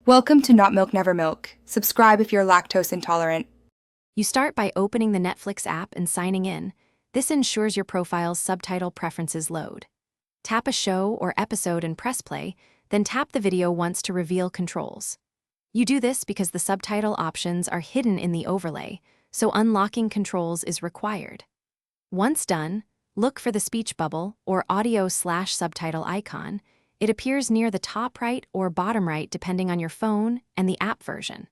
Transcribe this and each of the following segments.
Welcome to Not Milk Never Milk. Subscribe if you're lactose intolerant. You start by opening the Netflix app and signing in. This ensures your profile's subtitle preferences load. Tap a show or episode and press play, then tap the video once to reveal controls. You do this because the subtitle options are hidden in the overlay, so unlocking controls is required. Once done, look for the speech bubble or audio/subtitle icon. It appears near the top right or bottom right depending on your phone and the app version.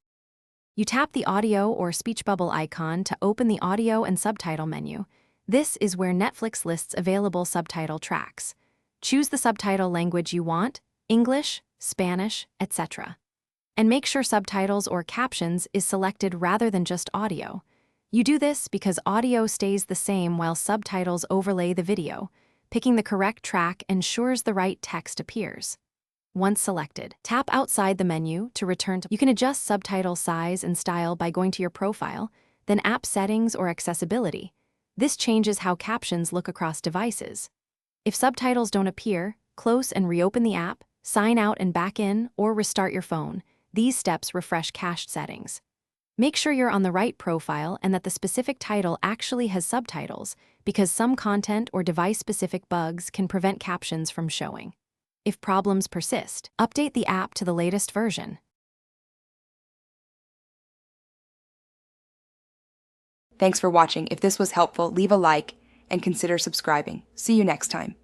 You tap the audio or speech bubble icon to open the audio and subtitle menu. This is where Netflix lists available subtitle tracks. Choose the subtitle language you want, English, Spanish, etc. And make sure subtitles or captions is selected rather than just audio. You do this because audio stays the same while subtitles overlay the video. Picking the correct track ensures the right text appears. Once selected, tap outside the menu to return to. You can adjust subtitle size and style by going to your profile, then app settings or accessibility. This changes how captions look across devices. If subtitles don't appear, close and reopen the app, sign out and back in, or restart your phone. These steps refresh cached settings. Make sure you're on the right profile and that the specific title actually has subtitles, because some content or device-specific bugs can prevent captions from showing. If problems persist, update the app to the latest version. Thanks for watching. If this was helpful, leave a like and consider subscribing. See you next time.